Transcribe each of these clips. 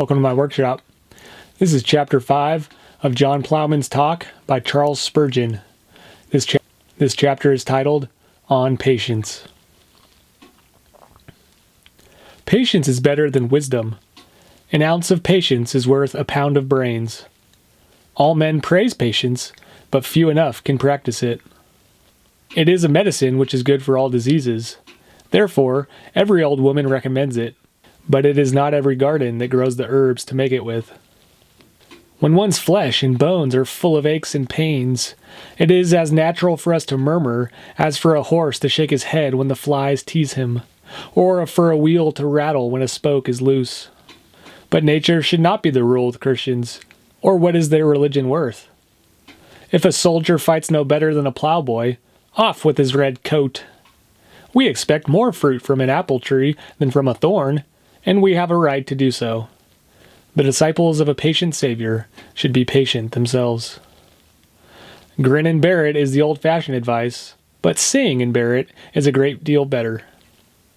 Welcome to my workshop. This is Chapter 5 of John Ploughman's talk by Charles Spurgeon. This chapter is titled, On Patience. Patience is better than wisdom. An ounce of patience is worth a pound of brains. All men praise patience, but few enough can practice it. It is a medicine which is good for all diseases. Therefore, every old woman recommends it. But it is not every garden that grows the herbs to make it with. When one's flesh and bones are full of aches and pains, it is as natural for us to murmur as for a horse to shake his head when the flies tease him, or for a wheel to rattle when a spoke is loose. But nature should not be the rule with Christians, or what is their religion worth? If a soldier fights no better than a plowboy, off with his red coat. We expect more fruit from an apple tree than from a thorn, and we have a right to do so. The disciples of a patient Savior should be patient themselves. Grin and bear it is the old-fashioned advice, but sing and bear it is a great deal better.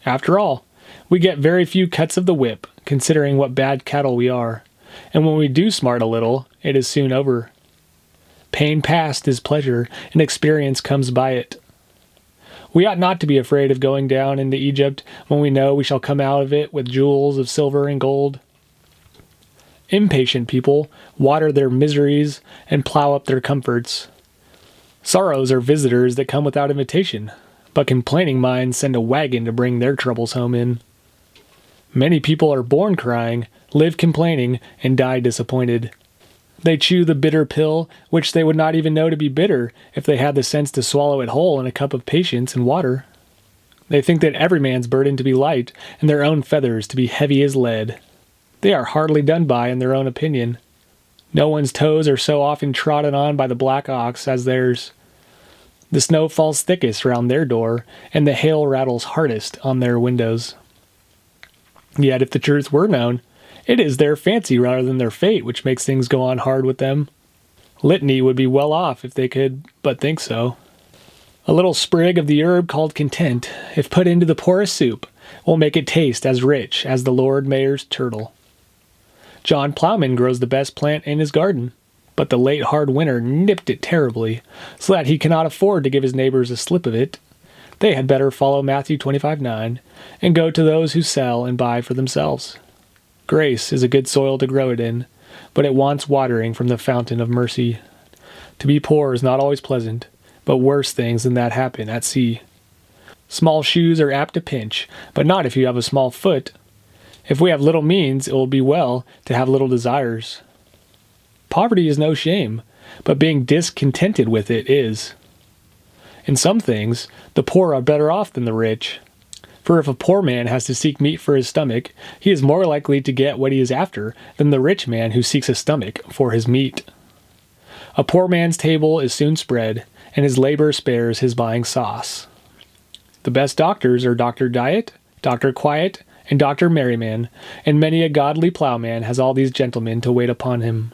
After all, we get very few cuts of the whip, considering what bad cattle we are, and when we do smart a little, it is soon over. Pain past is pleasure, and experience comes by it. We ought not to be afraid of going down into Egypt when we know we shall come out of it with jewels of silver and gold. Impatient people water their miseries and plow up their comforts. Sorrows are visitors that come without invitation, but complaining minds send a wagon to bring their troubles home in. Many people are born crying, live complaining, and die disappointed. They chew the bitter pill, which they would not even know to be bitter if they had the sense to swallow it whole in a cup of patience and water. They think that every man's burden to be light, and their own feathers to be heavy as lead. They are hardly done by in their own opinion. No one's toes are so often trodden on by the black ox as theirs. The snow falls thickest round their door, and the hail rattles hardest on their windows. Yet if the truth were known, it is their fancy rather than their fate which makes things go on hard with them. Litany would be well off if they could but think so. A little sprig of the herb called content, if put into the poorest soup, will make it taste as rich as the Lord Mayor's turtle. John Ploughman grows the best plant in his garden, but the late hard winter nipped it terribly, so that he cannot afford to give his neighbors a slip of it. They had better follow Matthew 25:9 and go to those who sell and buy for themselves. Grace is a good soil to grow it in, but it wants watering from the fountain of mercy. To be poor is not always pleasant, but worse things than that happen at sea. Small shoes are apt to pinch, but not if you have a small foot. If we have little means, it will be well to have little desires. Poverty is no shame, but being discontented with it is. In some things, the poor are better off than the rich. For if a poor man has to seek meat for his stomach, he is more likely to get what he is after than the rich man who seeks a stomach for his meat. A poor man's table is soon spread, and his labor spares his buying sauce. The best doctors are Dr. Diet, Dr. Quiet, and Dr. Merryman, and many a godly plowman has all these gentlemen to wait upon him.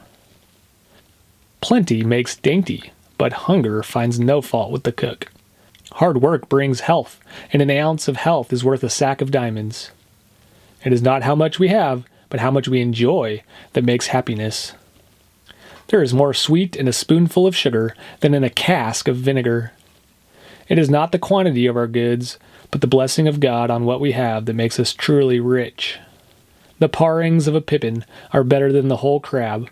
Plenty makes dainty, but hunger finds no fault with the cook. Hard work brings health, and an ounce of health is worth a sack of diamonds. It is not how much we have, but how much we enjoy that makes happiness. There is more sweet in a spoonful of sugar than in a cask of vinegar. It is not the quantity of our goods, but the blessing of God on what we have that makes us truly rich. The parings of a pippin are better than the whole crab.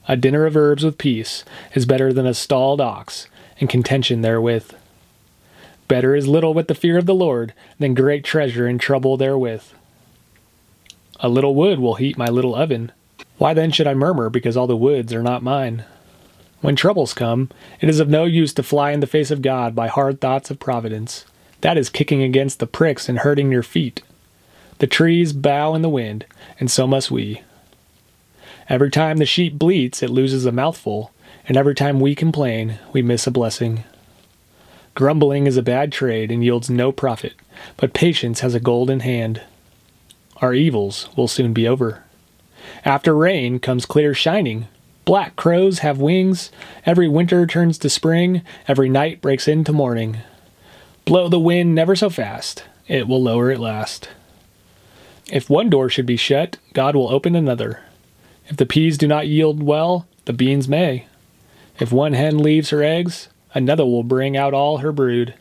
A dinner of herbs with peace is better than a stalled ox, and contention therewith. Better is little with the fear of the Lord than great treasure and trouble therewith. A little wood will heat my little oven. Why then should I murmur because all the woods are not mine? When troubles come, it is of no use to fly in the face of God by hard thoughts of providence. That is kicking against the pricks and hurting your feet. The trees bow in the wind, and so must we. Every time the sheep bleats, it loses a mouthful, and every time we complain, we miss a blessing. Grumbling is a bad trade and yields no profit, but patience has a golden hand. Our evils will soon be over. After rain comes clear shining. Black crows have wings. Every winter turns to spring. Every night breaks into morning. Blow the wind never so fast. It will lower at last. If one door should be shut, God will open another. If the peas do not yield well, the beans may. If one hen leaves her eggs, another will bring out all her brood.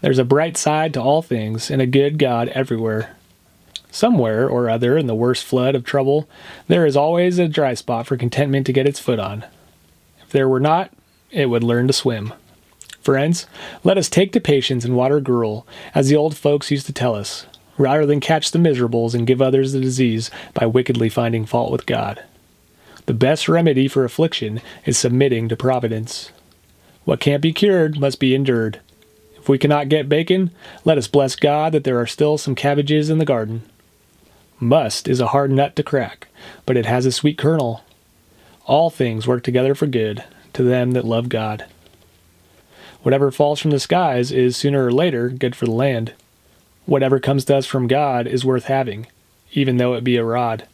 There's a bright side to all things and a good God everywhere. Somewhere or other in the worst flood of trouble, there is always a dry spot for contentment to get its foot on. If there were not, it would learn to swim. Friends, let us take to patience and water gruel, as the old folks used to tell us, rather than catch the miserables and give others the disease by wickedly finding fault with God. The best remedy for affliction is submitting to providence. What can't be cured must be endured. If we cannot get bacon, let us bless God that there are still some cabbages in the garden. Must is a hard nut to crack, but it has a sweet kernel. All things work together for good to them that love God. Whatever falls from the skies is sooner or later good for the land. Whatever comes to us from God is worth having, even though it be a rod.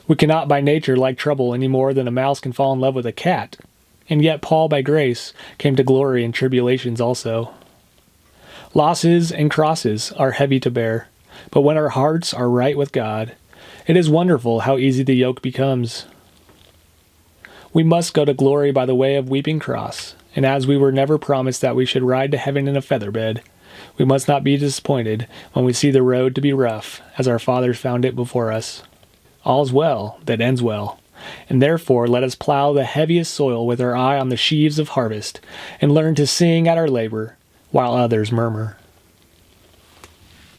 We cannot by nature like trouble any more than a mouse can fall in love with a cat, and yet Paul by grace came to glory in tribulations also. Losses and crosses are heavy to bear, but when our hearts are right with God, it is wonderful how easy the yoke becomes. We must go to glory by the way of weeping cross, and as we were never promised that we should ride to heaven in a feather bed, we must not be disappointed when we see the road to be rough, as our fathers found it before us. All's well that ends well, and therefore let us plow the heaviest soil with our eye on the sheaves of harvest, and learn to sing at our labor, while others murmur.